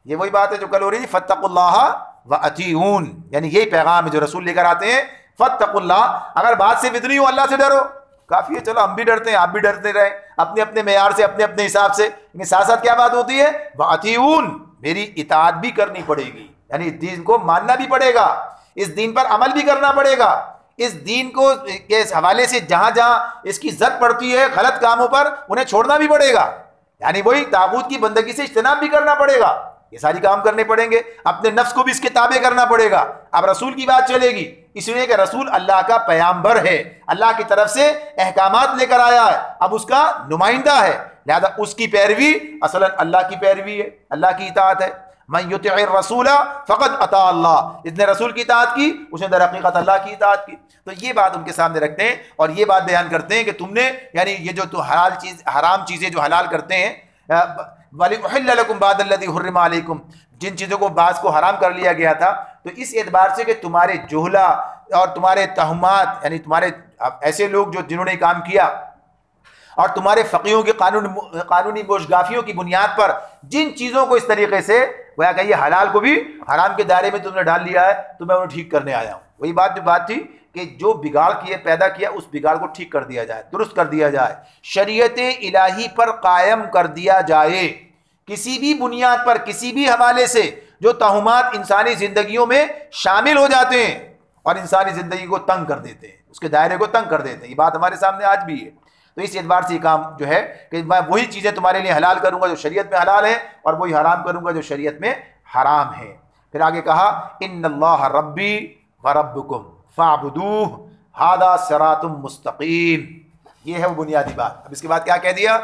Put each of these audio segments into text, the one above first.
یہ وہی بات ہے جو کل ہو رہی تھی، فاتقوا اللہ واطیعون، یعنی یہی پیغام ہے جو رسول لے کر آتے ہیں، فاتقوا اللہ، اگر بات صرف اتنی ہو اللہ سے ڈرو کافی ہے، چلو ہم بھی ڈرتے ہیں آپ بھی ڈرتے رہیں اپنے اپنے معیار سے اپنے اپنے حساب سے، لیکن ساتھ ساتھ کیا بات ہوتی ہے، واطیعون، میری اطاعت بھی کرنی پڑے گی، یعنی اس دین کو ماننا بھی پڑے گا، اس دین پر عمل بھی کرنا پڑے گا، اس دین کو کے حوالے سے جہاں جہاں اس کی زد پڑتی ہے غلط کاموں پر انہیں چھوڑنا بھی پڑے گا، یعنی وہی طاغوت کی بندگی سے اجتناب بھی کرنا پڑے گا، یہ ساری کام کرنے پڑیں گے، اپنے نفس کو بھی اس کے تابع کرنا پڑے گا۔ اب رسول کی بات چلے گی، اس لیے کہ رسول اللہ کا پیامبر ہے، اللہ کی طرف سے احکامات لے کر آیا ہے، اب اس کا نمائندہ ہے، لہذا اس کی پیروی اصلا اللہ کی پیروی ہے، اللہ کی اطاعت ہے۔ من یطع الرسول فقد اطاع اللہ، جس نے رسول کی اطاعت کی اس نے در حقیقت اللہ کی اطاعت کی۔ تو یہ بات ان کے سامنے رکھتے ہیں اور یہ بات بیان کرتے ہیں کہ تم نے، یعنی یہ جو تو حرام چیزیں جو حلال کرتے ہیں، وَلِأُحِلَّ لَكُمْ بَعْضَ الَّذِي حُرِّمَ عَلَيْكُمْ، جن چیزوں کو بعض کو حرام کر لیا گیا تھا، تو اس اعتبار سے کہ تمہارے جہلا اور تمہارے تہمات، یعنی تمہارے ایسے لوگ جو جنہوں نے کام کیا اور تمہارے فقیوں کی قانونی گوش گافیوں کی بنیاد پر جن چیزوں کو اس طریقے سے گویا کہ یہ حلال کو بھی حرام کے دائرے میں تم نے ڈال لیا ہے، تو میں انہیں ٹھیک کرنے آیا ہوں۔ وہی بات جو بات تھی کہ جو بگاڑ کیے پیدا کیا اس بگاڑ کو ٹھیک کر دیا جائے، درست کر دیا جائے، شریعت الہی پر قائم کر دیا جائے، کسی بھی بنیاد پر کسی بھی حوالے سے جو توہمات انسانی زندگیوں میں شامل ہو جاتے ہیں اور انسانی زندگی کو تنگ کر دیتے ہیں، اس کے دائرے کو تنگ کر دیتے ہیں، یہ بات ہمارے سامنے آج بھی ہے۔ تو اس اعتبار سے یہ کام جو ہے کہ میں وہی چیزیں تمہارے لیے حلال کروں گا جو شریعت میں حلال ہیں، اور وہی حرام کروں گا جو شریعت میں حرام ہے۔ پھر آگے کہا ان اللہ ربی وربکم فاعبدوہ ھذا صراط مستقیم، یہ ہے وہ بنیادی بات۔ اب اس کے بعد کیا کہہ دیا،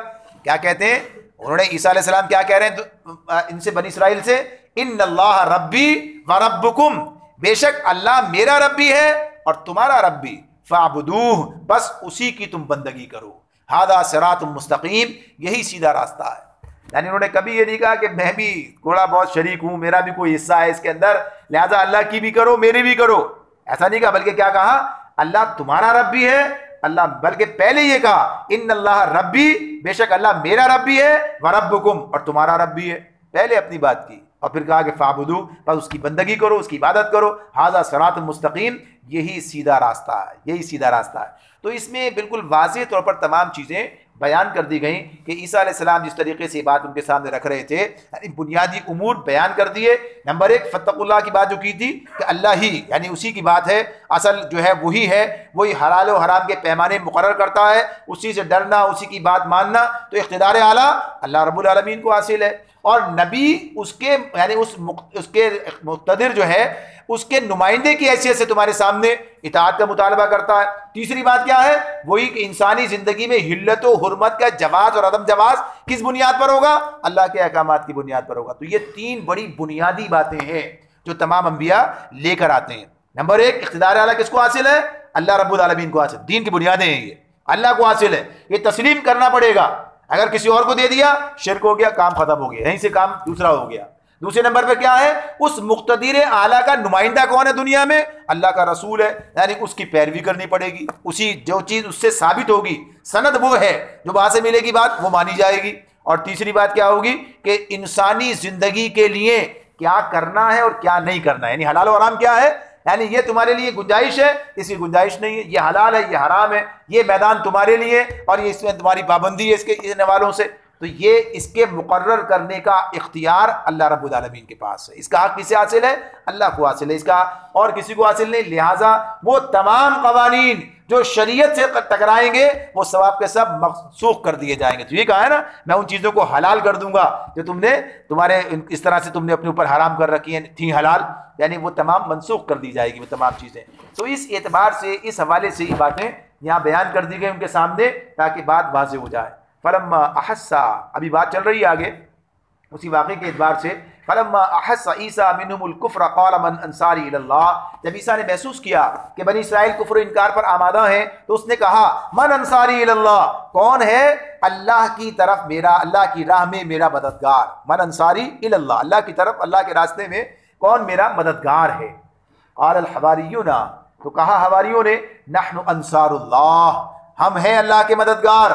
کیا کہتے ہیں انہوں نے، عیسیٰ علیہ السلام کیا کہہ رہے ہیں ان سے، بنی اسرائیل سے، ان اللہ ربی وربکم، بے شک اللہ میرا ربی ہے اور تمہارا رب بھی، فاعبدوہ، بس اسی کی تم بندگی کرو، ھذا صراط مستقیم، یہی سیدھا راستہ ہے۔ یعنی انہوں نے کبھی یہ نہیں کہا کہ میں بھی تھوڑا بہت شریک ہوں، میرا بھی کوئی حصہ ہے اس کے اندر، لہذا اللہ کی بھی کرو میری بھی کرو، ایسا نہیں کہا، بلکہ کیا کہا، اللہ تمہارا رب بھی ہے، اللہ، بلکہ پہلے یہ کہا ان اللہ ربی، بے شک اللہ میرا رب بھی ہے، وربکم، اور تمہارا رب بھی ہے، پہلے اپنی بات کی، اور پھر کہا کہ فاعبدو، بس اس کی بندگی کرو، اس کی عبادت کرو، ھذا صراط مستقیم، یہی سیدھا راستہ ہے، یہی سیدھا راستہ ہے۔ تو اس میں بالکل واضح طور پر تمام چیزیں بیان کر دی گئیں کہ عیسیٰ علیہ السلام جس طریقے سے یہ بات ان کے سامنے رکھ رہے تھے، یعنی بنیادی امور بیان کر دیے۔ نمبر ایک، فتقوا اللہ کی بات جو کی تھی کہ اللہ ہی، یعنی اسی کی بات ہے، اصل جو ہے وہی ہے، وہی حلال و حرام کے پیمانے مقرر کرتا ہے، اسی سے ڈرنا، اسی کی بات ماننا، تو اقتدار اعلیٰ اللہ رب العالمین کو حاصل ہے، اور نبی اس کے، یعنی اس کے مقتدر جو ہے اس کے نمائندے کی حیثیت سے تمہارے سامنے اطاعت کا مطالبہ کرتا ہے۔ تیسری بات کیا ہے، وہی کہ انسانی زندگی میں حلت و حرمت کا جواز اور عدم جواز کس بنیاد پر ہوگا، اللہ کے احکامات کی بنیاد پر ہوگا۔ تو یہ تین بڑی بنیادی باتیں ہیں جو تمام انبیاء لے کر آتے ہیں۔ نمبر ایک، اقتدار اعلیٰ کس کو حاصل ہے، اللہ رب العالمین کو حاصل، دین کی بنیادیں ہیں یہ، اللہ کو حاصل ہے، یہ تسلیم کرنا پڑے گا، اگر کسی اور کو دے دیا شرک ہو گیا، کام ختم ہو گیا، یہیں سے کام دوسرا ہو گیا۔ دوسرے نمبر پہ کیا ہے، اس مقتدر اعلیٰ کا نمائندہ کون ہے دنیا میں، اللہ کا رسول ہے، یعنی اس کی پیروی کرنی پڑے گی، اسی جو چیز اس سے ثابت ہوگی، سند وہ ہے جو وہاں سے ملے گی بات وہ مانی جائے گی۔ اور تیسری بات کیا ہوگی کہ انسانی زندگی کے لیے کیا کرنا ہے اور کیا نہیں کرنا ہے، یعنی حلال و حرام کیا ہے، یعنی یہ تمہارے لیے گنجائش ہے، اس کی گنجائش نہیں ہے، یہ حلال ہے، یہ حرام ہے، یہ میدان تمہارے لیے اور یہ اس میں تمہاری پابندی ہے اس کے لینے والوں سے، تو یہ اس کے مقرر کرنے کا اختیار اللہ رب العالمین کے پاس ہے۔ اس کا حق کسے حاصل ہے، اللہ کو حاصل ہے، اس کا اور کسی کو حاصل نہیں، لہٰذا وہ تمام قوانین جو شریعت سے ٹکرائیں گے وہ ثواب کے سب منسوخ کر دیے جائیں گے۔ تو یہ کہا ہے نا، میں ان چیزوں کو حلال کر دوں گا جو تم نے تمہارے اس طرح سے تم نے اپنے اوپر حرام کر رکھی ہیں تھیں حلال، یعنی وہ تمام منسوخ کر دی جائے گی وہ تمام چیزیں۔ تو اس اعتبار سے، اس حوالے سے یہ باتیں یہاں بیان کر دی گئی ان کے سامنے تاکہ بات واضح ہو جائے۔ فلما احس، ابھی بات چل رہی ہے آگے اسی واقعے کے اعتبار سے، فلما احس عیسیٰ منہم الکفر قال من انصاری الی اللہ، جب عیسیٰ نے محسوس کیا کہ بنی اسرائیل کفر و انکار پر آمادہ ہیں تو اس نے کہا من انصاری الی اللہ، کون ہے اللہ کی طرف میرا، اللہ کی راہ میں میرا مددگار، من انصاری الی اللہ، اللہ کی طرف، اللہ کے راستے میں کون میرا مددگار ہے۔ قال الحواریون، تو کہا حواریوں نے نحن انصار اللہ، ہم ہیں اللہ کے مددگار۔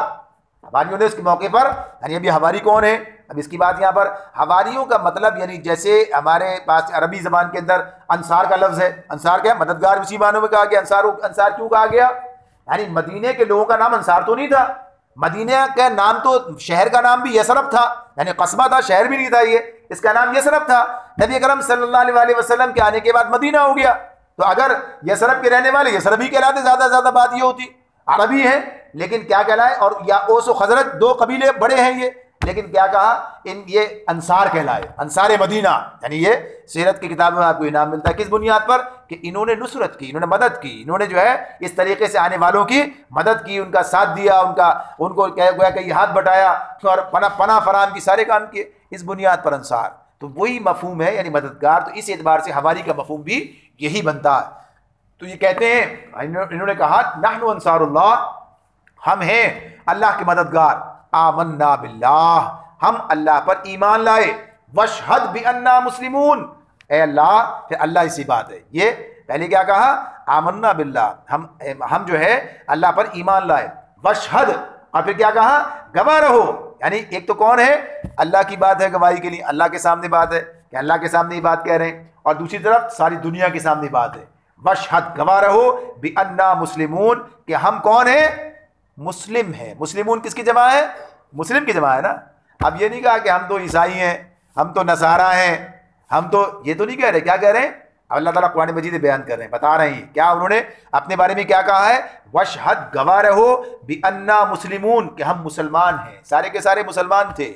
حواریوں نے اس کے موقع پر یعنی ابھی حواری کون ہے؟ اب اس کی بات یہاں پر حواریوں کا مطلب یعنی جیسے ہمارے پاس عربی زبان کے اندر انصار کا لفظ ہے، انصار کیا مددگار، اسی معنوں میں کہا گیا انصار کیوں کہا گیا؟ یعنی مدینے کے لوگوں کا نام انصار تو نہیں تھا، مدینہ کا نام تو شہر کا نام بھی یثرب تھا، یعنی قصبہ تھا، شہر بھی نہیں تھا، یہ اس کا نام یثرب تھا۔ نبی اکرم صلی اللہ علیہ وسلم کے آنے کے بعد مدینہ ہو گیا، تو اگر یثرب کے رہنے والے یثرب ہی کہلاتے، زیادہ سے زیادہ بات یہ ہوتی، عربی ہیں لیکن کیا کہلائے، اور یا اوس و خزرج دو قبیلے بڑے ہیں یہ، لیکن کیا کہا یہ انصار کہلائے، انصار مدینہ۔ یعنی یہ سیرت کی کتابوں میں آپ کو انعام ملتا ہے کس بنیاد پر؟ کہ انہوں نے نصرت کی، انہوں نے مدد کی، انہوں نے جو ہے اس طریقے سے آنے والوں کی مدد کی، ان کا ساتھ دیا، ان کو گویا کہ یہ ہاتھ بٹایا اور پناہ فراہم کی، سارے کام کیے، اس بنیاد پر انصار۔ تو وہی مفہوم ہے یعنی مددگار، تو اس اعتبار سے حواری کا مفہوم بھی یہی بنتا ہے۔ تو یہ کہتے ہیں، انہوں نے کہا نحن انصار اللہ، ہم ہیں اللہ کے مددگار، آمنا باللہ، ہم اللہ پر ایمان لائے، واشہد بأننا مسلمون، اے اللہ، پھر اللہ اسی بات ہے، یہ پہلے کیا کہا؟ آمنا باللہ، ہم جو ہے اللہ پر ایمان لائے، واشہد، اور پھر کیا کہا؟ گواہ رہو، یعنی ایک تو کون ہے؟ اللہ کی بات ہے گواہی کے لیے، اللہ کے سامنے بات ہے کہ اللہ کے سامنے یہ بات کہہ رہے ہیں، اور دوسری طرف ساری دنیا کے سامنے بات ہے، واشہد، گواہ رہو، بأننا مسلمون، کہ ہم کون ہیں؟ مسلم ہیں۔ مسلمون کس کی جمع ہے؟ مسلم کی جمع ہے نا۔ اب یہ نہیں کہا کہ ہم تو عیسائی ہیں، ہم تو نصارہ ہیں، ہم تو، یہ تو نہیں کہہ رہے، کیا کہہ رہے ہیں؟ اللہ تعالیٰ قرآن مجید میں بیان کر رہے ہیں، بتا رہے ہیں کیا انہوں نے اپنے بارے میں کیا کہا ہے؟ واشہد، گواہ رہو، بأننا مسلمون، کہ ہم مسلمان ہیں، سارے کے سارے مسلمان تھے،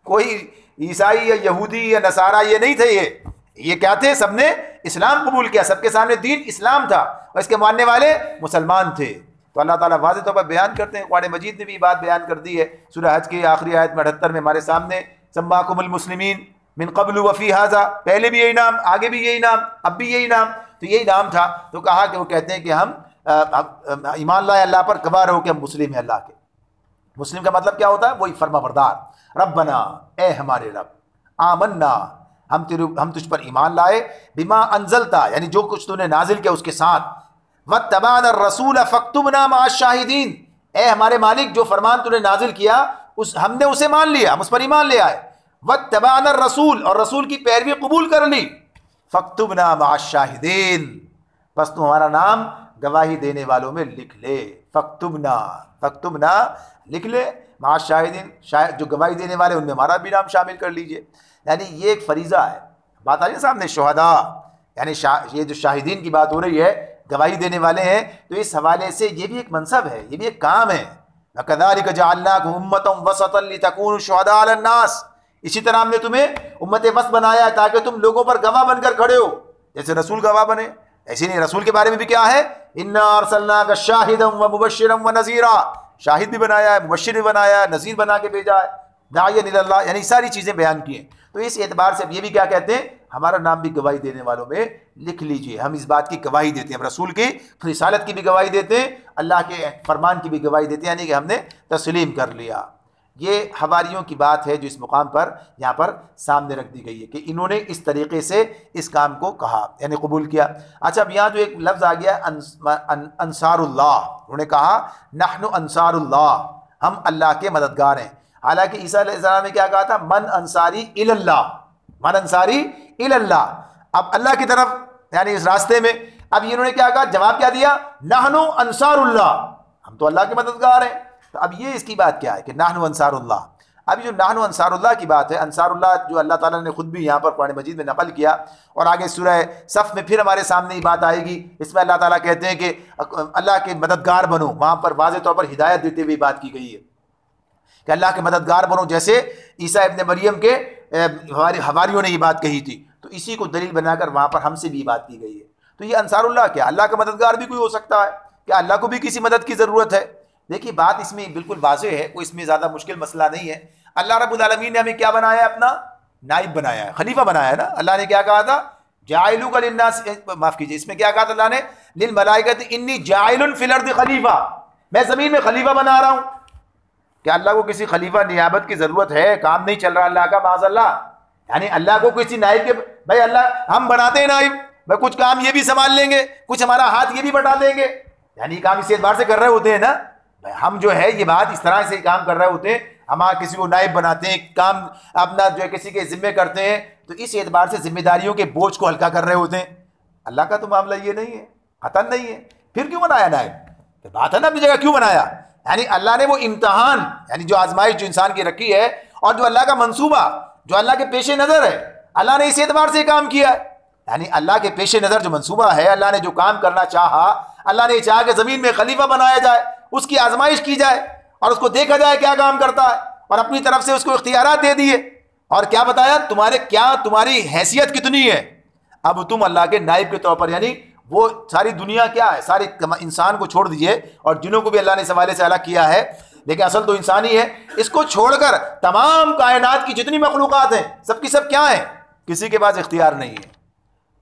کوئی عیسائی یا یہودی یا نصارہ یہ نہیں تھے، یہ کیا تھے؟ سب نے اسلام قبول کیا، سب کے سامنے دین اسلام تھا، اور اس کے ماننے والے مسلمان تھے۔ تو اللہ تعالیٰ واضح طور پر بیان کرتے ہیں، قرآن مجید نے بھی بات بیان کر دی ہے، سورہ حج کی آخری آیت میں 78 میں ہمارے سامنے، سماکم المسلمین من قبل وفی ھذا، پہلے بھی یہی نام، آگے بھی یہی نام، اب بھی یہی نام، تو یہی نام تھا۔ تو کہا کہ وہ کہتے ہیں کہ ہم ایمان لائے اللہ پر، گواہ رہو کہ ہم مسلم ہیں اللہ کے۔ مسلم کا مطلب کیا ہوتا ہے؟ وہی فرما بردار، ربنا، اے ہمارے رب، آمنا، ہم تجھ پر ایمان لائے، بما انزلتا، یعنی جو کچھ تو نے نازل کیا اس کے ساتھ، واتبعنا الرسول فاکتبنا مع الشاہدین، اے ہمارے مالک جو فرمان تو نے نازل کیا ہم نے اسے مان لیا، ہم اس پر ایمان لے آئے، واتبعنا الرسول، اور رسول کی پیروی قبول کر لی، فاکتبنا مع الشاہدین، بس تو ہمارا نام گواہی دینے والوں میں لکھ لے، فاکتبنا لکھ لے، مع الشاہدین، جو گواہی دینے والے ان میں ہمارا بھی نام شامل کر لیجئے۔ یعنی یہ ایک فریضہ ہے، بات آ رہی ہے سامنے، شہداء، یعنی یہ جو شاہدین کی بات ہو رہی ہے، گواہی دینے والے ہیں، تو اس حوالے سے یہ بھی ایک منصب ہے، یہ بھی ایک کام ہے۔ وَكَذَلِكَ جَعَلْنَاكُمْ أُمَّةً وَسَطًا لِتَكُونُوا شُهَدَاءَ عَلَى النَّاسِ، اسی طرح ہم نے تمہیں امت وسط بنایا ہے تاکہ تم لوگوں پر گواہ بن کر کھڑے ہو، جیسے رسول گواہ بنے، ایسے نہیں، رسول کے بارے میں بھی کیا ہے؟ إِنَّا أَرْسَلْنَاكَ شَاهِدًا وَمُبَشِّرًا وَنَذِيرًا، شاہد بھی بنایا ہے، مبشر بھی بنایا ہے، نذیر بنا کے بھیجا ہے، داعیًا إِلَى اللَّهِ، یعنی ساری چیزیں بیان کی ہیں۔ تو اس اعتبار سے یہ بھی کیا کہتے ہیں؟ ہمارا نام بھی گواہی دینے والوں میں لکھ لیجئے، ہم اس بات کی گواہی دیتے ہیں، ہم رسول کی رسالت کی بھی گواہی دیتے ہیں، اللہ کے فرمان کی بھی گواہی دیتے ہیں، یعنی کہ ہم نے تسلیم کر لیا۔ یہ حواریوں کی بات ہے جو اس مقام پر یہاں پر سامنے رکھ دی گئی ہے کہ انہوں نے اس طریقے سے اس کام کو کہا، یعنی قبول کیا۔ اچھا، اب یہاں جو ایک لفظ آ گیا انصار اللہ، انہوں نے کہا نحن انصار اللہ، ہم اللہ کے مددگار ہیں، حالانکہ عیسیٰ علیہ السلام نے کیا کہا تھا؟ من انصاری الی اللہ، من انصاری الی اللہ، اب اللہ کی طرف، یعنی اس راستے میں۔ اب انہوں نے کیا کہا؟ جواب کیا دیا؟ نحن انصار اللہ، ہم تو اللہ کے مددگار ہیں۔ تو اب یہ اس کی بات کیا ہے کہ نحن انصار اللہ؟ اب جو نحن انصار اللہ کی بات ہے، انصار اللہ جو اللہ تعالیٰ نے خود بھی یہاں پر قرآن مجید میں نقل کیا، اور آگے سورہ صف میں پھر ہمارے سامنے یہ بات آئے گی، اس میں اللہ تعالیٰ کہتے ہیں کہ اللہ کے مددگار بنو، وہاں پر واضح طور پر ہدایت دیتے ہوئے بات کی گئی ہے کہ اللہ کے مددگار بنو، جیسے عیسیٰ ابن مریم کے حواریوں نے یہ بات کہی تھی، تو اسی کو دلیل بنا کر وہاں پر ہم سے بھی بات کی گئی ہے۔ تو یہ انصار اللہ کیا؟ اللہ کا مددگار بھی کوئی ہو سکتا ہے، کیا اللہ کو بھی کسی مدد کی ضرورت ہے؟ دیکھیے بات اس میں بالکل واضح ہے، کوئی اس میں زیادہ مشکل مسئلہ نہیں ہے۔ اللہ رب العالمین نے ہمیں کیا بنایا ہے؟ اپنا نائب بنایا ہے، خلیفہ بنایا ہے نا۔ اللہ نے کیا کہا تھا؟ جاعلوک للناس، معاف کیجیے، اس میں کیا کہا تھا اللہ نے؟ للملائکۃ انی جاعل فی الارض خلیفہ، میں زمین میں خلیفہ بنا رہا ہوں۔ کیا اللہ کو کسی خلیفہ نیابت کی ضرورت ہے؟ کام نہیں چل رہا اللہ کا، معاذ اللہ، یعنی اللہ کو کسی نائب کے، بھائی اللہ ہم بناتے ہیں نائب، بھائی کچھ کام یہ بھی سنبھال لیں گے، کچھ ہمارا ہاتھ یہ بھی بٹا دیں گے، یعنی کام اسی اعتبار سے کر رہے ہوتے ہیں نا ہم جو ہے یہ بات اس طرح سے کام کر رہے ہوتے ہیں، ہم کسی کو نائب بناتے ہیں، کام اپنا جو ہے کسی کے ذمے کرتے ہیں، تو اس اعتبار سے ذمہ داریوں کے بوجھ کو ہلکا کر رہے ہوتے ہیں۔ اللہ کا تو معاملہ یہ نہیں ہے، قطعاً نہیں ہے۔ پھر کیوں بنایا نائب؟ بات ہے نا اپنی جگہ کیوں بنایا، یعنی اللہ نے وہ امتحان، یعنی جو آزمائش جو انسان کی رکھی ہے، اور جو اللہ کا منصوبہ جو اللہ کے پیش نظر ہے، اللہ نے اس اعتبار سے کام کیا ہے، یعنی اللہ کے پیش نظر جو منصوبہ ہے، اللہ نے جو کام کرنا چاہا، اللہ نے چاہا کہ زمین میں خلیفہ بنایا جائے، اس کی آزمائش کی جائے اور اس کو دیکھا جائے کیا کام کرتا ہے، اور اپنی طرف سے اس کو اختیارات دے دیے، اور کیا بتایا تمہاری حیثیت کتنی ہے، اب تم اللہ کے نائب کے طور پر، یعنی وہ ساری دنیا کیا ہے، سارے انسان کو چھوڑ دیجئے، اور جنوں کو بھی اللہ نے اس حوالے سے الگ کیا ہے، لیکن اصل تو انسان ہی ہے، اس کو چھوڑ کر تمام کائنات کی جتنی مخلوقات ہیں سب کی سب کیا ہیں، کسی کے پاس اختیار نہیں ہے،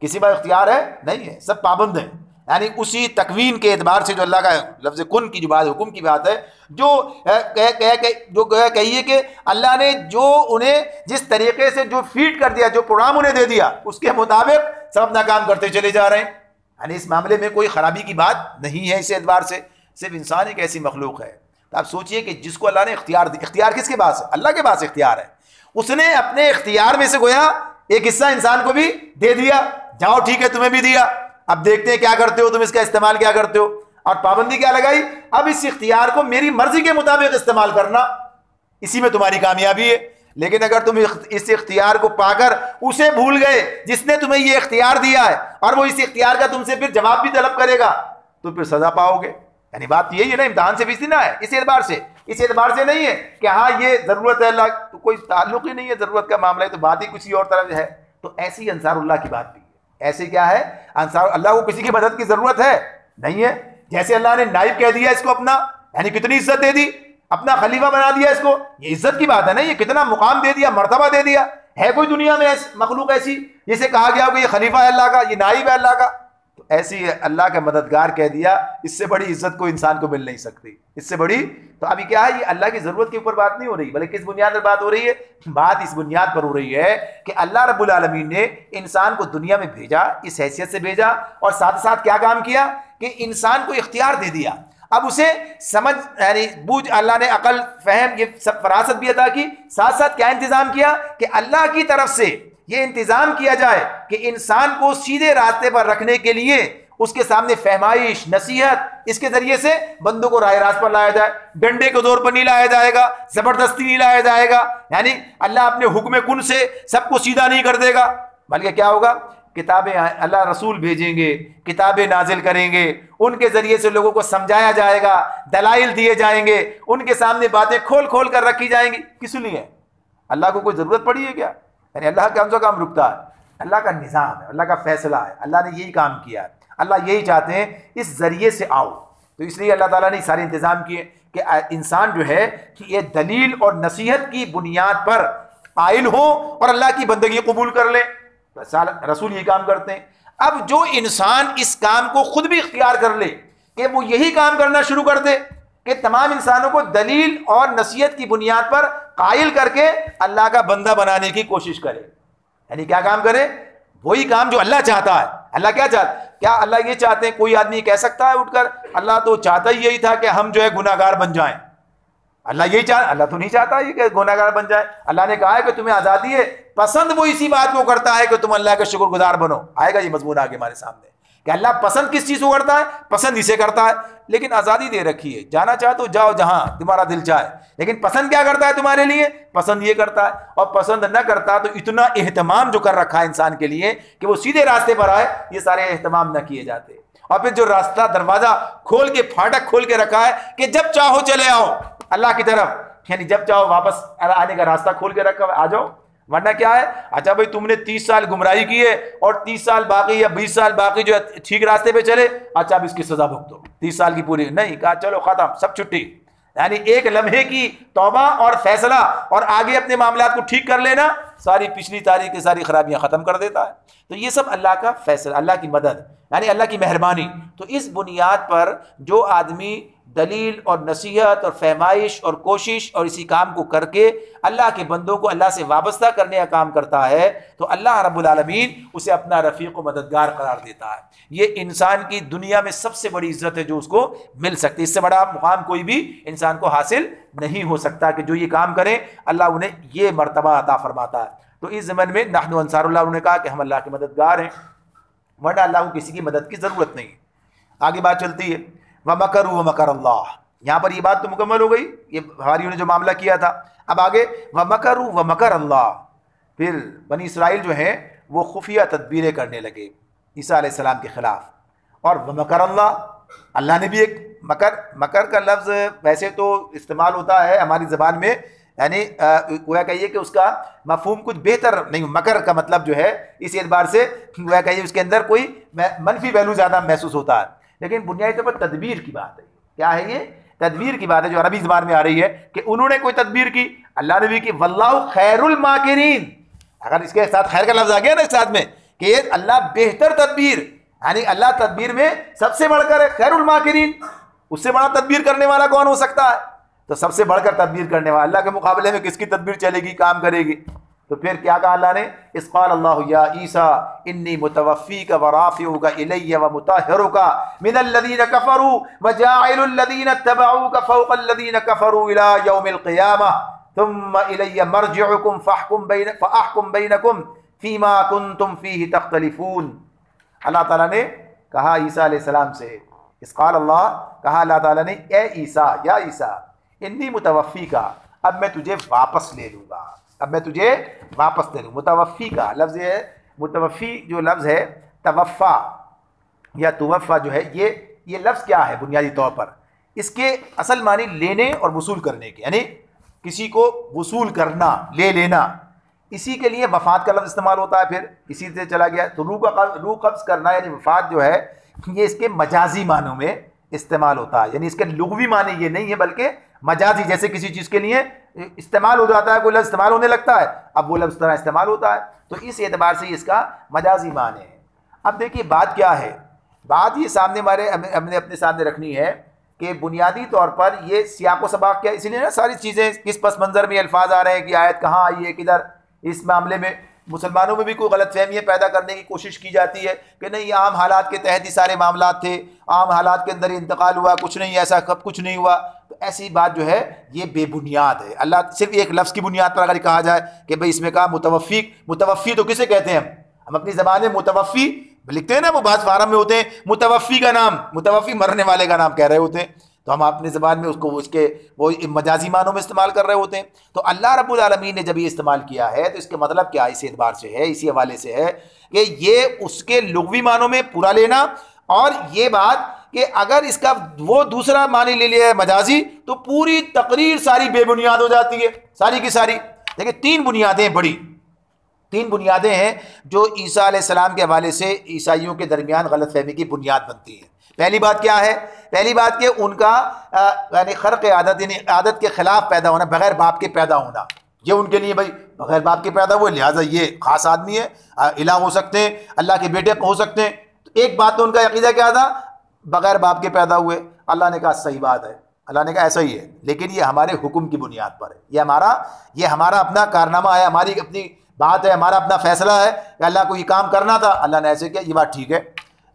کسی پاس اختیار ہے نہیں ہے، سب پابند ہیں، یعنی اسی تکوین کے اعتبار سے جو اللہ کا لفظ کن کی جو بات، حکم کی بات ہے، جو کہیے کہ اللہ نے جو انہیں جس طریقے سے جو فیڈ کر دیا، جو پروگرام انہیں دے دیا، اس کے مطابق سب اپنا کام کرتے چلے جا رہے ہیں، یعنی اس معاملے میں کوئی خرابی کی بات نہیں ہے، اس اعتبار سے صرف انسان ایک ایسی مخلوق ہے۔ تو آپ سوچئے کہ جس کو اللہ نے اختیار دی، اختیار کس کے پاس ہے؟ اللہ کے پاس اختیار ہے، اس نے اپنے اختیار میں سے گویا ایک حصہ انسان کو بھی دے دیا، جاؤ ٹھیک ہے تمہیں بھی دیا، اب دیکھتے ہیں کیا کرتے ہو تم، اس کا استعمال کیا کرتے ہو، اور پابندی کیا لگائی، اب اس اختیار کو میری مرضی کے مطابق استعمال کرنا، اسی میں تمہاری کامیابی ہے۔ لیکن اگر تم اس اختیار کو پا کر اسے بھول گئے جس نے تمہیں یہ اختیار دیا ہے، اور وہ اس اختیار کا تم سے پھر جواب بھی طلب کرے گا، تو پھر سزا پاؤ گے۔ یعنی بات یہی ہے نا، امتحان سے بھی نہ ہے، اس اعتبار سے نہیں ہے کہ ہاں یہ ضرورت ہے، اللہ تو کوئی تعلق ہی نہیں ہے، ضرورت کا معاملہ ہے تو بات ہی کسی اور طرف ہے۔ تو ایسی انصار اللہ کی بات بھی ہے، ایسے کیا ہے، انصار اللہ کو کسی کی مدد کی ضرورت ہے نہیں ہے، جیسے اللہ نے نائب کہہ دیا اس کو اپنا، یعنی کتنی عزت دے دی، اپنا خلیفہ بنا دیا اس کو، یہ عزت کی بات ہے نا، یہ کتنا مقام دے دیا، مرتبہ دے دیا، ہے کوئی دنیا میں مخلوق ایسی جسے کہا گیا ہو کہ یہ خلیفہ ہے اللہ کا، یہ نائب ہے اللہ کا، تو ایسی اللہ کا مددگار کہہ دیا، اس سے بڑی عزت کو انسان کو مل نہیں سکتی، اس سے بڑی۔ تو ابھی کیا ہے، یہ اللہ کی ضرورت کے اوپر بات نہیں ہو رہی، بلکہ کس بنیاد پر بات ہو رہی ہے، بات اس بنیاد پر ہو رہی ہے کہ اللہ رب العالمین نے انسان کو دنیا میں بھیجا، اس حیثیت سے بھیجا، اور ساتھ ساتھ کیا کام کیا کہ انسان کو اختیار دے دیا، اب اسے سمجھ، یعنی بوجھ، اللہ نے عقل، فہم، یہ سب فراست بھی عطا کی، ساتھ ساتھ کیا انتظام کیا کہ اللہ کی طرف سے یہ انتظام کیا جائے کہ انسان کو سیدھے راستے پر رکھنے کے لیے اس کے سامنے فہمائش، نصیحت، اس کے ذریعے سے بندوں کو راہ راست پر لایا جائے، ڈنڈے کے زور پر نہیں لایا جائے گا، زبردستی نہیں لایا جائے گا، یعنی اللہ اپنے حکم کن سے سب کو سیدھا نہیں کر دے گا، بلکہ کیا ہوگا، کتابیں اللہ رسول بھیجیں گے، کتابیں نازل کریں گے، ان کے ذریعے سے لوگوں کو سمجھایا جائے گا، دلائل دیے جائیں گے، ان کے سامنے باتیں کھول کھول کر رکھی جائیں گی۔ کس لیے؟ اللہ کو کوئی ضرورت پڑی ہے کیا؟ یعنی اللہ کون سا کام رکتا ہے؟ اللہ کا نظام ہے، اللہ کا فیصلہ ہے، اللہ نے یہی کام کیا ہے، اللہ یہی چاہتے ہیں اس ذریعے سے آؤ، تو اس لیے اللہ تعالیٰ نے سارے انتظام کیے کہ انسان جو ہے یہ دلیل اور نصیحت کی بنیاد پر قائل ہو اور اللہ کی بندگی قبول کر لے، رسول یہی کام کرتے ہیں۔ اب جو انسان اس کام کو خود بھی اختیار کر لے کہ وہ یہی کام کرنا شروع کر دے کہ تمام انسانوں کو دلیل اور نصیحت کی بنیاد پر قائل کر کے اللہ کا بندہ بنانے کی کوشش کرے، یعنی کیا کام کرے، وہی کام جو اللہ چاہتا ہے۔ اللہ کیا چاہتا ہے؟ کیا اللہ یہ چاہتے ہیں، کوئی آدمی کہہ سکتا ہے اٹھ کر اللہ تو چاہتا ہی یہی تھا کہ ہم جو ہے گناہ گار بن جائیں، اللہ یہی چاہتا، اللہ تو نہیں چاہتا یہ کہ گناہ گار بن جائے، اللہ نے کہا ہے کہ تمہیں آزادی ہے، پسند وہ اسی بات کو کرتا ہے کہ تم اللہ کا شکر گزار بنو۔ آئے گا یہ مضمون آگے ہمارے سامنے کہ اللہ پسند کس چیز کو کرتا ہے، پسند اسے کرتا ہے، لیکن آزادی دے رکھی ہے، جانا چاہے تو جاؤ جہاں تمہارا دل چاہے، لیکن پسند کیا کرتا ہے تمہارے لیے، پسند یہ کرتا ہے، اور پسند نہ کرتا تو اتنا اہتمام جو کر رکھا ہے انسان کے لیے کہ وہ سیدھے راستے پر آئے، یہ سارے اہتمام نہ کیے جاتے، اور پھر جو راستہ دروازہ کھول کے پھاٹک کھول کے رکھا ہے کہ جب چاہو چلے آؤ اللہ کی طرف، یعنی جب چاہو واپس آنے کا راستہ کھول کے رکھا ہے، آ جاؤ، ورنہ کیا ہے، اچھا بھائی تم نے 30 سال گمراہی کی ہے اور 30 سال باقی یا 20 سال باقی جو ٹھیک راستے پہ چلے، اچھا اب اس کی سزا بھگتو، 30 سال کی پوری نہیں، کہا چلو ختم، سب چھٹی، یعنی ایک لمحے کی توبہ اور فیصلہ اور آگے اپنے معاملات کو ٹھیک کر لینا، ساری پچھلی تاریخ کی ساری خرابیاں ختم کر دیتا ہے۔ تو یہ سب اللہ کا فیصلہ، اللہ کی مدد، یعنی اللہ کی مہربانی۔ تو اس بنیاد پر جو آدمی دلیل اور نصیحت اور فہمائش اور کوشش اور اسی کام کو کر کے اللہ کے بندوں کو اللہ سے وابستہ کرنے کا کام کرتا ہے، تو اللہ رب العالمین اسے اپنا رفیق و مددگار قرار دیتا ہے۔ یہ انسان کی دنیا میں سب سے بڑی عزت ہے جو اس کو مل سکتی، اس سے بڑا مقام کوئی بھی انسان کو حاصل نہیں ہو سکتا کہ جو یہ کام کریں اللہ انہیں یہ مرتبہ عطا فرماتا ہے۔ تو اس ضمن میں نحن انصار اللہ، انہوں نے کہا کہ ہم اللہ کے مددگار ہیں، ورنہ اللہ کو کسی کی مدد کی ضرورت نہیں۔ آگے بات چلتی ہے، وَمَكَرُوا وَمَكَرَ اللَّهُ، یہاں پر یہ بات تو مکمل ہو گئی، یہ حواریوں نے جو معاملہ کیا تھا۔ اب آگے وَمَكَرُوا وَمَكَرَ اللَّهُ، پھر بنی اسرائیل جو ہیں وہ خفیہ تدبیریں کرنے لگے عیسیٰ علیہ السلام کے خلاف، اور وَمَكَرَ اللَّهُ، اللہ نے بھی ایک مکر کا لفظ ویسے تو استعمال ہوتا ہے ہماری زبان میں، یعنی گویا کہیے کہ اس کا مفہوم کچھ بہتر نہیں، مکر کا مطلب جو ہے اس اعتبار سے گویا کہیے اس کے اندر کوئی منفی پہلو زیادہ محسوس ہوتا ہے، لیکن بنیادی طور پر تدبیر کی بات ہے۔ کیا ہے یہ؟ تدبیر کی بات ہے جو عربی زبان میں آ رہی ہے کہ انہوں نے کوئی تدبیر کی، اللہ نے بھی کی، واللہ خیر الماکرین، اگر اس کے ساتھ خیر کا لفظ آ گیا نا اس ساتھ میں کہ یہ اللہ بہتر تدبیر، یعنی اللہ تدبیر میں سب سے بڑھ کر ہے، خیر الماکرین، اس سے بڑا تدبیر کرنے والا کون ہو سکتا ہے؟ تو سب سے بڑھ کر تدبیر کرنے والا اللہ کے مقابلے میں کس کی تدبیر چلے گی، کام کرے گی؟ تو پھر کیا کہا اللہ نے؟ اذ قال اللہ یا عیسیٰ انی متوفیک ورافعک الی ومطہرک من الذین کفروا وجاعل الذین اتبعوک فوق الذین کفروا الی یوم القیامہ ثم الی مرجعکم فاحکم بینکم فیما کنتم فیہ تختلفون۔ اللہ تعالیٰ نے کہا عیسیٰ علیہ السلام سے، اذ قال اللہ، کہا اللہ تعالیٰ نے اے عیسیٰ، یا عیسیٰ انی متوفی کا، اب میں تجھے واپس لے لوں گا، اب میں تجھے واپس لے لوں۔ متوفی کا لفظ ہے، متوفی جو لفظ ہے توفا یا توفا جو ہے، یہ لفظ کیا ہے بنیادی طور پر؟ اس کے اصل معنی لینے اور وصول کرنے کے، یعنی کسی کو وصول کرنا، لے لینا، اسی کے لیے وفات کا لفظ استعمال ہوتا ہے۔ پھر اسی سے چلا گیا تو روح قبض کرنا، یعنی وفات جو ہے یہ اس کے مجازی معنوں میں استعمال ہوتا ہے، یعنی اس کے لغوی معنی یہ نہیں ہے بلکہ مجازی، جیسے کسی چیز کے لیے استعمال ہو جاتا ہے، کوئی لفظ استعمال ہونے لگتا ہے، اب وہ لفظ طرح استعمال ہوتا ہے، تو اس اعتبار سے اس کا مجازی معنی ہے۔ اب دیکھیے بات کیا ہے، بات یہ سامنے ہم نے اپنے سامنے رکھنی ہے کہ بنیادی طور پر یہ سیاق و سباق کیا، اسی لیے نا ساری چیزیں کس پس منظر میں الفاظ آ رہے ہیں کہ آیت کہاں آئی ہے کدھر، اس معاملے میں مسلمانوں میں بھی کوئی غلط فہمیاں پیدا کرنے کی کوشش کی جاتی ہے کہ نہیں عام حالات کے تحت ہی سارے معاملات تھے، عام حالات کے اندر انتقال ہوا، کچھ نہیں ایسا کچھ نہیں ہوا، تو ایسی بات جو ہے یہ بے بنیاد ہے۔ اللہ صرف ایک لفظ کی بنیاد پر اگر کہا جائے کہ بھئی اس میں کہا متوفی تو کسے کہتے ہیں ہم اپنی زبان میں متوفی لکھتے ہیں نا، وہ بعض فارم میں ہوتے ہیں متوفی کا نام، متوفی مرنے والے کا نام کہہ رہے ہوتے ہیں، تو ہم اپنی زبان میں اس کو وہ مجازی معنوں میں استعمال کر رہے ہوتے ہیں۔ تو اللہ رب العالمین نے جب یہ استعمال کیا ہے تو اس کے مطلب کیا اس اعتبار سے ہے، اسی حوالے سے ہے کہ یہ اس کے لغوی معنوں میں پورا لینا، اور یہ بات کہ اگر اس کا وہ دوسرا معنی لے لیا ہے مجازی تو پوری تقریر ساری بے بنیاد ہو جاتی ہے، ساری کی ساری۔ دیکھیں تین بنیادیں ہیں جو عیسیٰ علیہ السلام کے حوالے سے عیسائیوں کے درمیان غلط فہمی کی بنیاد بنتی ہیں۔ پہلی بات کیا ہے؟ پہلی بات کہ ان کا یعنی خرق عادت، یعنی عادت کے خلاف پیدا ہونا، بغیر باپ کے پیدا ہونا، یہ ان کے لیے بھائی بغیر باپ کے پیدا ہوئے لہٰذا یہ خاص آدمی ہے، الہ ہو سکتے ہیں، اللہ کے بیٹے ہو سکتے ہیں۔ تو ایک بات تو ان کا عقیدہ کیا تھا؟ بغیر باپ کے پیدا ہوئے۔ اللہ نے کہا صحیح بات ہے، اللہ نے کہا ایسا ہی ہے، لیکن یہ ہمارے حکم کی بنیاد پر ہے، یہ ہمارا اپنا کارنامہ ہے، ہماری اپنی بات ہے، ہمارا اپنا فیصلہ ہے کہ اللہ کو یہ کام کرنا تھا، اللہ نے ایسے کیا، یہ بات ٹھیک ہے۔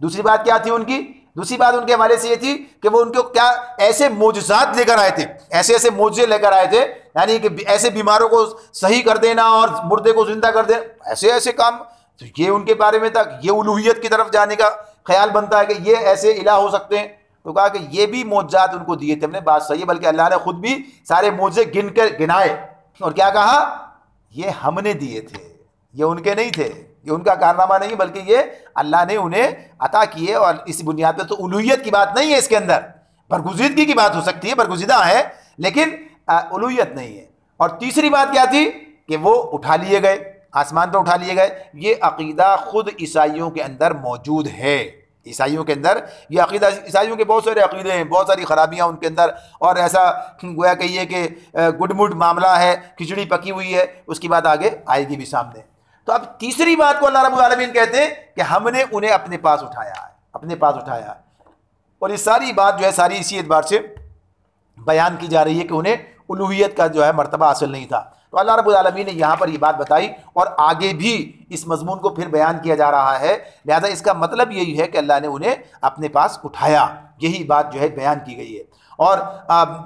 دوسری بات کیا تھی ان کی؟ دوسری بات ان کے حوالے سے یہ تھی کہ وہ ان کو کیا ایسے معجزات لے کر آئے تھے، ایسے معجزے لے کر آئے تھے، یعنی کہ ایسے بیماروں کو صحیح کر دینا اور مردے کو زندہ کر دینا، ایسے کام، تو یہ ان کے بارے میں تھا، یہ الوہیت کی طرف جانے کا خیال بنتا ہے کہ یہ ایسے الہ ہو سکتے ہیں۔ تو کہا کہ یہ بھی معجزات ان کو دیے تھے ہم نے، بات صحیح ہے، بلکہ اللہ نے خود بھی سارے معجزے گنائے، اور کیا کہا؟ یہ ہم نے دیے تھے، یہ ان کے نہیں تھے، یہ ان کا کارنامہ نہیں، بلکہ یہ اللہ نے انہیں عطا کیے، اور اس بنیاد پہ تو الوہیت کی بات نہیں ہے، اس کے اندر برگزیدگی کی بات ہو سکتی ہے، برگزیدہ ہے لیکن الوہیت نہیں ہے۔ اور تیسری بات کیا تھی کہ وہ اٹھا لیے گئے، آسمان پر اٹھا لیے گئے۔ یہ عقیدہ خود عیسائیوں کے اندر موجود ہے، عیسائیوں کے اندر یہ عقیدہ، عیسائیوں کے بہت سارے عقیدے ہیں، بہت ساری خرابیاں ان کے اندر، اور ایسا گویا کہیے کہ گڈ مڈ معاملہ ہے، کھچڑی پکی ہوئی ہے، اس کی بات آگے آئے گی بھی سامنے۔ تو اب تیسری بات کو اللہ رب العالمین کہتے ہیں کہ ہم نے انہیں اپنے پاس اٹھایا ہے، اپنے پاس اٹھایا ہے، اور یہ ساری بات جو ہے ساری اسی اعتبار سے بیان کی جا رہی ہے کہ انہیں الوہیت کا جو ہے مرتبہ حاصل نہیں تھا۔ تو اللہ رب العالمین نے یہاں پر یہ بات بتائی، اور آگے بھی اس مضمون کو پھر بیان کیا جا رہا ہے، لہذا اس کا مطلب یہی ہے کہ اللہ نے انہیں اپنے پاس اٹھایا، یہی بات جو ہے بیان کی گئی ہے۔ اور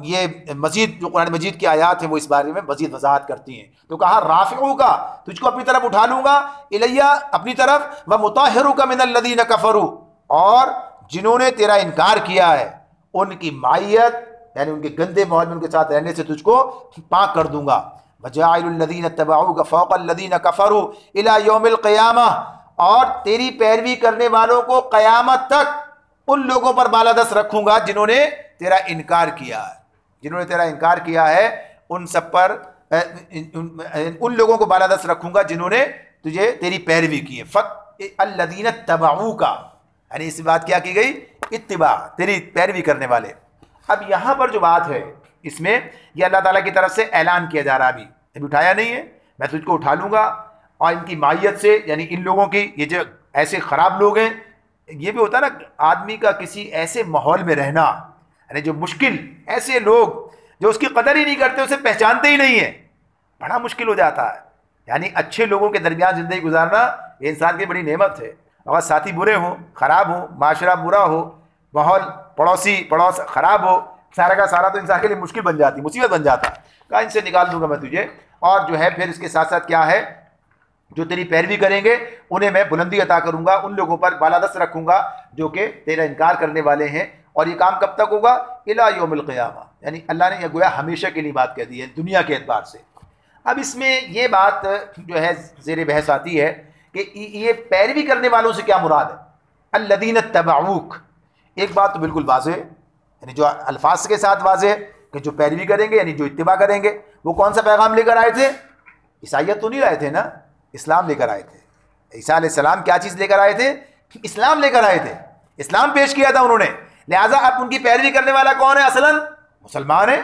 یہ مزید جو قرآن مجید کی آیات ہیں وہ اس بارے میں مزید وضاحت کرتی ہیں۔ تو کہا رافعو کا، تجھ کو اپنی طرف اٹھا لوں گا، الیہ اپنی طرف، ومطہرک من الذین کفروا، اور جنہوں نے تیرا انکار کیا ہے ان کی معیت یعنی ان کے گندے ماحول میں ان کے ساتھ رہنے سے تجھ کو پاک کر دوں گا۔ وجاعل الذین اتبعوک فوق الذین کفروا الی یوم القیامہ، اور تیری پیروی کرنے والوں کو قیامت تک ان لوگوں پر بالادست رکھوں گا جنہوں نے تیرا انکار کیا ہے، جنہوں نے تیرا انکار کیا ہے ان سب پر ان لوگوں کو بالادست رکھوں گا جنہوں نے تجھے تیری پیروی کی ہے۔ الذین اتبعوک، یعنی اس بات کیا کی گئی؟ اتباع، تیری پیروی کرنے والے۔ اب یہاں پر جو بات ہے اس میں یہ اللہ تعالیٰ کی طرف سے اعلان کیا جا رہا، ابھی اٹھایا نہیں ہے، میں تجھ کو اٹھا لوں گا، اور ان کی معیت سے یعنی ان لوگوں کی، یہ جو ایسے خراب لوگ ہیں، یہ بھی ہوتا ہے نا آدمی کا کسی ایسے ماحول میں رہنا، یعنی جو مشکل، ایسے لوگ جو اس کی قدر ہی نہیں کرتے، اسے پہچانتے ہی نہیں ہیں، بڑا مشکل ہو جاتا ہے۔ یعنی اچھے لوگوں کے درمیان زندگی گزارنا یہ انسان کی بڑی نعمت ہے۔ اگر ساتھی برے ہوں، خراب ہوں، معاشرہ برا ہو، ماحول پڑوس خراب ہو، سارا کا سارا تو انسان کے لیے مشکل بن جاتی، مصیبت بن جاتا ہے۔ کہا ان سے نکال دوں گا میں تجھے، اور جو ہے پھر اس کے ساتھ ساتھ کیا ہے، جو تیری پیروی کریں گے انہیں میں بلندی عطا کروں گا، ان لوگوں پر بالادست رکھوں گا جو کہ تیرا انکار کرنے والے ہیں۔ اور یہ کام کب تک ہوگا؟ الی یوم القیامہ، یعنی اللہ نے یہ گویا ہمیشہ کے لیے بات کہہ دی ہے دنیا کے اعتبار سے۔ اب اس میں یہ بات جو ہے زیر بحث آتی ہے کہ یہ پیروی کرنے والوں سے کیا مراد ہے؟ الذین اتبعوک، ایک بات تو بالکل واضح ہے، یعنی جو الفاظ کے ساتھ واضح ہے کہ جو پیروی کریں گے یعنی جو اتباع کریں گے، وہ کون سا پیغام لے کر آئے تھے؟ عیسائیت تو نہیں لائے تھے نا، اسلام لے کر آئے تھے۔ عیسیٰ علیہ السلام کیا چیز لے کر آئے تھے؟ اسلام لے کر آئے تھے، اسلام پیش کیا تھا انہوں نے، لہٰذا اب ان کی پیروی کرنے والا کون ہے؟ اصلاً مسلمان ہے،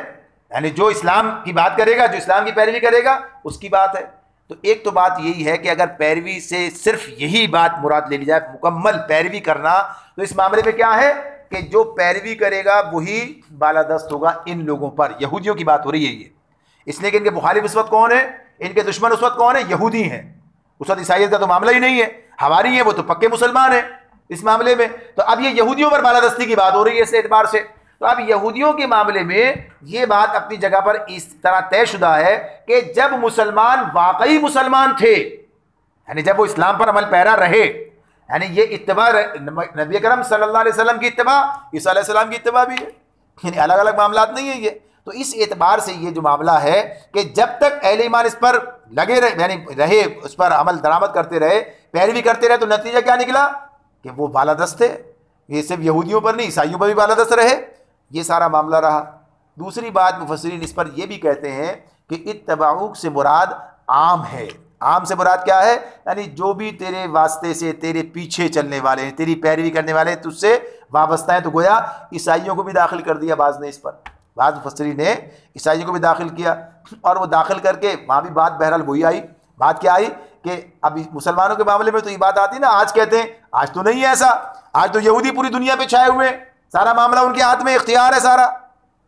یعنی جو اسلام کی بات کرے گا، جو اسلام کی پیروی کرے گا اس کی بات ہے۔ تو ایک تو بات یہی ہے کہ اگر پیروی سے صرف یہی بات مراد لے لی جائے، مکمل پیروی کرنا، تو اس معاملے میں کیا ہے کہ جو پیروی کرے گا وہی بالادست ہوگا ان لوگوں پر۔ یہودیوں کی بات ہو رہی ہے یہ، اس لیے کہ ان کے مخالف اس وقت کون ہے، ان کے دشمن اس وقت کون ہے؟ یہودی ہیں۔ اس وقت عیسائیت کا تو معاملہ ہی نہیں ہے، ہماری ہیں وہ تو پکے مسلمان ہیں اس معاملے میں۔ تو اب یہ یہودیوں پر بالادستی کی بات ہو رہی ہے اس اعتبار سے۔ تو اب یہودیوں کے معاملے میں یہ بات اپنی جگہ پر اس طرح طے شدہ ہے کہ جب مسلمان واقعی مسلمان تھے، یعنی جب وہ اسلام پر عمل پیرا رہے، یعنی یہ اتباع نبی اکرم صلی اللہ علیہ وسلم کی اتباع، عیسیٰ علیہ السلام کی اتباع بھی ہے، یعنی الگ الگ معاملات نہیں ہیں یہ۔ تو اس اعتبار سے یہ جو معاملہ ہے کہ جب تک اہل ایمان اس پر لگے رہے، یعنی رہے، اس پر عمل درآمد کرتے رہے، پیروی کرتے رہے، تو نتیجہ کیا نکلا کہ وہ بالادست تھے۔ یہ صرف یہودیوں پر نہیں، عیسائیوں پر بھی بالادست رہے، یہ سارا معاملہ رہا۔ دوسری بات مفسرین اس پر یہ بھی کہتے ہیں کہ اتبعوک سے مراد عام ہے۔ عام سے مراد کیا ہے؟ یعنی جو بھی تیرے واسطے سے تیرے پیچھے چلنے والے ہیں، تیری پیروی کرنے والے ہیں، تجھ سے وابستہ ہیں۔ تو گویا عیسائیوں کو بھی داخل کر دیا بعض نے اس پر، بعض مفسرین نے عیسائیوں کو بھی داخل کیا، اور وہ داخل کر کے وہاں بھی بات بہرحال وہی آئی۔ بات کیا آئی کہ اب مسلمانوں کے معاملے میں تو یہ بات آتی نا، آج کہتے ہیں، آج تو نہیں ہے ایسا، آج تو یہودی پوری دنیا پہ چھائے ہوئے ہیں، سارا معاملہ ان کے ہاتھ میں، اختیار ہے سارا۔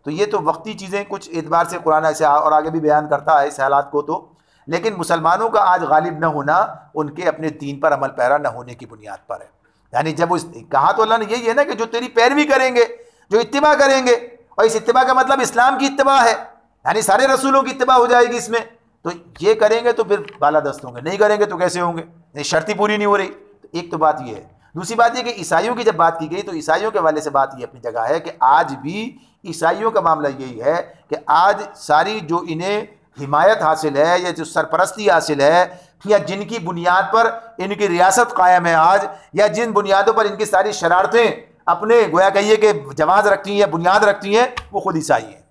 تو یہ تو وقتی چیزیں کچھ اعتبار سے قرآن ایسے اور آگے بھی بیان کرتا ہے اس حالات کو، تو لیکن مسلمانوں کا آج غالب نہ ہونا ان کے اپنے دین پر عمل پیرا نہ ہونے کی بنیاد پر ہے۔ یعنی جب وہ کہا تو اللہ نے یہی ہے نا کہ جو تیری پیروی کریں گے، جو اتباع کریں گے، اور اس اتباع کا مطلب اسلام کی اتباع ہے، یعنی سارے رسولوں کی اتباع ہو جائے گی اس میں، تو یہ کریں گے تو پھر بالادست ہوں گے، نہیں کریں گے تو کیسے ہوں گے؟ نہیں، شرط ہی پوری نہیں ہو رہی۔ تو ایک تو بات یہ ہے۔ دوسری بات یہ کہ عیسائیوں کی جب بات کی گئی تو عیسائیوں کے حوالے سے بات یہ اپنی جگہ ہے کہ آج بھی عیسائیوں کا معاملہ یہی ہے کہ آج ساری جو انہیں حمایت حاصل ہے یا جو سرپرستی حاصل ہے یا جن کی بنیاد پر ان کی ریاست قائم ہے آج، یا جن بنیادوں پر ان کی ساری شرارتیں اپنے گویا کہیے کہ جواز رکھتی ہیں، بنیاد رکھتی ہیں، وہ خود عیسائی ہیں۔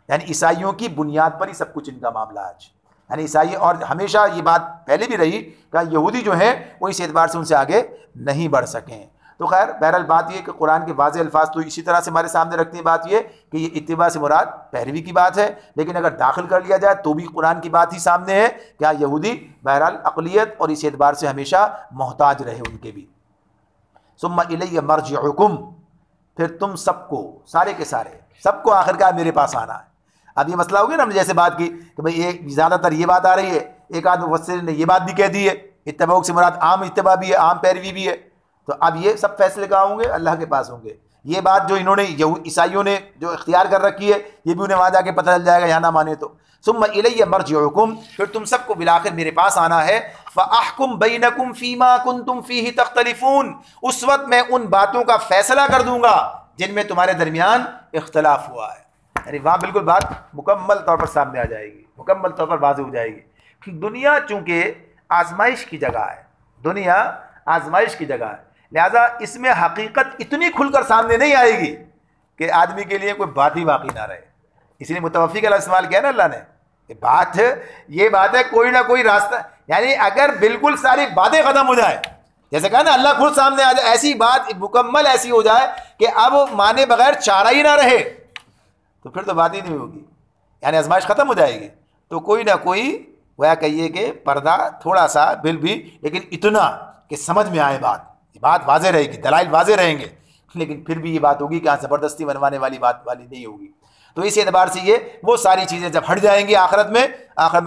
یعنی عیسائیوں کی بنیاد پر ہی سب کچھ ان کا معاملہ آج، یعنی عیسائی، اور ہمیشہ یہ بات پہلے بھی رہی کہ یہودی جو ہیں وہ اس اعتبار سے ان سے آگے نہیں بڑھ سکیں۔ تو خیر بہرحال بات یہ کہ قرآن کے واضح الفاظ تو اسی طرح سے ہمارے سامنے رکھتے ہیں. بات یہ کہ یہ اتباع سے مراد پیروی کی بات ہے، لیکن اگر داخل کر لیا جائے تو بھی قرآن کی بات ہی سامنے ہے. کیا یہودی بہرحال عقلیت اور اس اعتبار سے ہمیشہ محتاج رہے ان کے بھی. ثم الی مرجعکم، پھر تم سب کو، سارے کے سارے سب کو آخرکار میرے پاس آنا ہے. اب یہ مسئلہ ہو گیا نا، ہم نے جیسے بات کی کہ بھئی ایک زیادہ تر یہ بات آ رہی ہے، ایک آدھ مفسر نے یہ بات بھی کہہ دی ہے اتباع سے مراد عام اتباع بھی ہے، عام پیروی بھی ہے. تو اب یہ سب فیصلے کہاں ہوں گے؟ اللہ کے پاس ہوں گے. یہ بات جو انہوں نے عیسائیوں نے جو اختیار کر رکھی ہے، یہ بھی انہیں وہاں جا کے پتہ چل جائے گا، یہاں نہ مانے تو. ثم الی مرجعکم، پھر تم سب کو بالآخر میرے پاس آنا ہے. فاحکم بینکم فیما کنتم فیہ تختلفون، اس وقت میں ان باتوں کا فیصلہ کر دوں گا جن میں تمہارے درمیان اختلاف ہوا ہے. یعنی وہاں بالکل بات مکمل طور پر سامنے آ جائے گی، مکمل طور پر واضح ہو جائے گی. دنیا چونکہ آزمائش کی جگہ ہے، دنیا آزمائش کی جگہ ہے، لہذا اس میں حقیقت اتنی کھل کر سامنے نہیں آئے گی کہ آدمی کے لیے کوئی بات ہی باقی نہ رہے. اس لیے متوفی کا استعمال کیا نا اللہ نے، یہ بات ہے کوئی نہ کوئی راستہ. یعنی اگر بالکل ساری باتیں ختم ہو جائے، جیسے کہا نا اللہ خود سامنے آ جائے، ایسی بات مکمل ایسی ہو جائے کہ اب مانے بغیر چارہ ہی نہ رہے، تو پھر تو بات ہی نہیں ہوگی. یعنی آزمائش ختم ہو جائے گی. تو کوئی نہ کوئی وہ کہیے کہ پردہ تھوڑا سا بل بھی، لیکن اتنا کہ سمجھ میں آئے بات واضح رہے گی، دلائل واضح رہیں گے، لیکن پھر بھی یہ بات ہوگی کہ زبردستی منوانے والی بات والی نہیں ہوگی. تو اس اعتبار سے یہ وہ ساری چیزیں جب ہٹ جائیں گی آخرت میں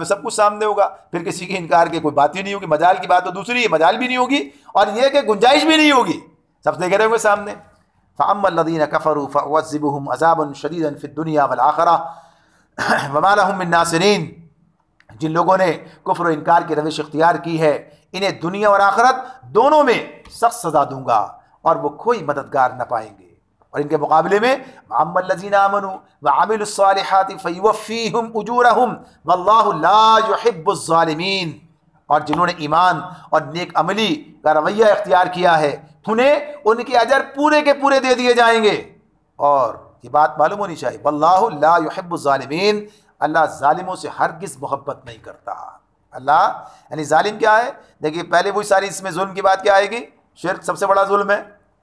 سب کچھ سامنے ہوگا، پھر کسی کے انکار کے کوئی بات ہی نہیں ہوگی. مجال کی بات تو دوسری ہے، مجال بھی نہیں ہوگی، اور یہ کہ گنجائش بھی نہیں ہوگی، سب دیکھ رہے ہوں گے سامنے. فَأَمَّا الَّذِينَ كَفَرُوا فَأُعَذِّبُهُمْ عَذَابًا شَدِيدًا فِي الدُّنْيَا وَالْآخِرَةِ وَمَا لَهُم مِّن نَّاصِرِينَ. جن لوگوں نے کفر و انکار کی روش اختیار کی ہے، انہیں دنیا اور آخرت دونوں میں سخت سزا دوں گا اور وہ کوئی مددگار نہ پائیں گے. اور ان کے مقابلے میں وَأَمَّا الَّذِينَ آمَنُوا وَعَمِلُوا الصَّالِحَاتِ فَيُوَفِّيهِمْ أُجُورَهُمْ وَاللَّهُ لَا يُحِبُّ الظَّالِمِينَ. اور جنہوں نے ایمان اور نیک عملی کا رویہ اختیار کیا ہے، انہیں ان کے اجر پورے کے پورے دے دیے جائیں گے. اور یہ بات معلوم ہونی چاہیے، وَاللَّهُ لَا يُحِبُّ الظَّالِمِينَ، اللہ ظالموں سے ہرگز محبت نہیں کرتا. اللہ یعنی ظالم کیا ہے؟ دیکھیے پہلے وہی ساری اس میں ظلم کی بات کیا آئے گی، شرک سب سے بڑا ظلم ہے.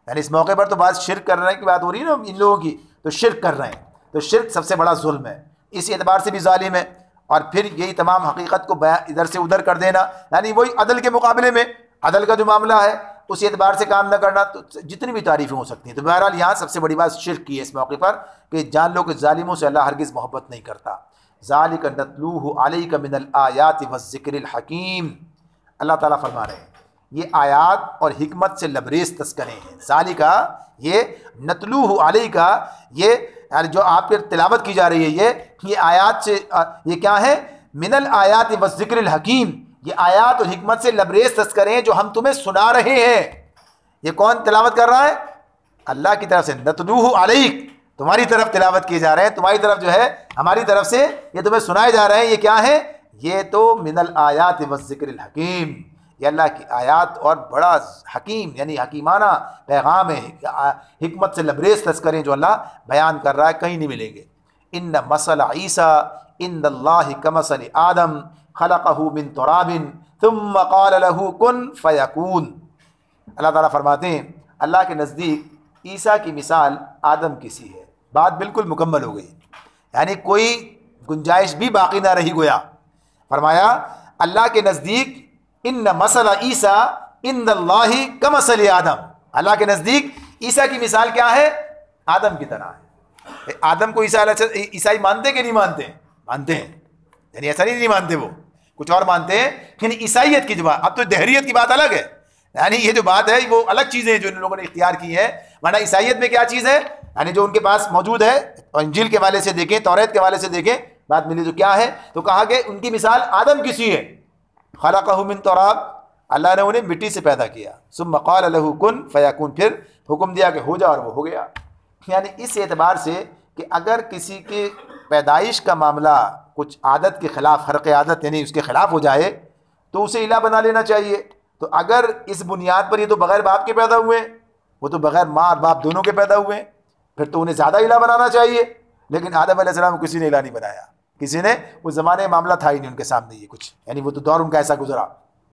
یعنی اس موقع پر تو بات شرک کرنے کی بات ہو رہی ہے نا ان لوگوں کی، تو شرک کر رہے ہیں، تو شرک سب سے بڑا ظلم ہے، اس اعتبار سے بھی ظالم ہے. اور پھر یہی تمام حقیقت کو ادھر سے ادھر کر دینا، یعنی وہی عدل کے مقابلے میں عدل کا جو معاملہ ہے اس اعتبار سے کام نہ کرنا. تو جتنی بھی تعریفیں ہو سکتی ہیں، تو بہرحال یہاں سب سے بڑی بات شرک کی ہے اس موقع پر، کہ جان لو کہ ظالموں سے اللہ ہرگز محبت نہیں کرتا. ذالک نتلوہ علیک من الآیات والذکر الحکیم. اللہ تعالیٰ فرما رہے ہیں یہ آیات اور حکمت سے لبریز تذکرے ہیں. ذالک یہ نتلوہ علیک، یہ جو آپ کی تلاوت کی جا رہی ہے یہ آیات سے، یہ کیا ہے؟ من الآیات والذکر الحکیم، یہ آیات اور حکمت سے لبریز تذکرے ہیں جو ہم تمہیں سنا رہے ہیں. یہ کون تلاوت کر رہا ہے؟ اللہ کی طرف سے. نتلوہ علیک، تمہاری طرف تلاوت کیے جا رہے ہیں، تمہاری طرف جو ہے ہماری طرف سے یہ تمہیں سنائے جا رہے ہیں. یہ کیا ہے؟ یہ تو من الآیات والذکر الحکیم، یہ اللہ کی آیات اور بڑا حکیم یعنی حکیمانہ پیغام ہے، حکمت سے لبریز تذکرے جو اللہ بیان کر رہا ہے، کہیں نہیں ملیں گے. ان مثل عیسیٰ عند اللہ کمثل آدم خلقہ من تراب ثم قال له کن فیکون. اللہ تعالیٰ فرماتے ہیں اللہ کے نزدیک عیسیٰ کی مثال آدم کی سی ہے. بات بالکل مکمل ہو گئی، یعنی کوئی گنجائش بھی باقی نہ رہی. گویا فرمایا اللہ کے نزدیک ان مثل عیسیٰ عند اللہ کمثل آدم، اللہ کے نزدیک عیسیٰ کی مثال کیا ہے؟ آدم کی طرح ہے. آدم کو عیسائی مانتے کہ نہیں مانتے؟ مانتے ہیں، یعنی ایسا نہیں مانتے، وہ کچھ اور مانتے ہیں. یعنی عیسائیت کی جو بات، اب تو دہریت کی بات الگ ہے، یعنی یہ جو بات ہے وہ الگ چیزیں ہیں جو ان لوگوں نے اختیار کی ہے. ورنہ عیسائیت میں کیا چیز ہے؟ یعنی جو ان کے پاس موجود ہے، اور انجیل کے حوالے سے دیکھیں، توریت کے حوالے سے دیکھیں، بات ملی تو کیا ہے؟ تو کہا کہ ان کی مثال آدم کی سی ہے. خلقہ من تراب، اللہ نے انہیں مٹی سے پیدا کیا. ثم قال له کن فیکون، پھر حکم دیا کہ ہو جا، اور وہ ہو گیا. یعنی اس اعتبار سے کہ اگر کسی کے پیدائش کا معاملہ کچھ عادت کے خلاف، خرق عادت یعنی اس کے خلاف ہو جائے تو اسے الہ بنا لینا چاہیے. تو اگر اس بنیاد پر یہ تو بغیر باپ کے پیدا ہوئے، وہ تو بغیر ماں اور باپ دونوں کے پیدا ہوئے، پھر تو انہیں زیادہ الہ بنانا چاہیے. لیکن آدم علیہ السلام کو کسی نے الہ نہیں بنایا، کسی نے اس زمانے میں معاملہ تھا ہی نہیں ان کے سامنے یہ کچھ، یعنی وہ تو دور ان کا ایسا گزرا.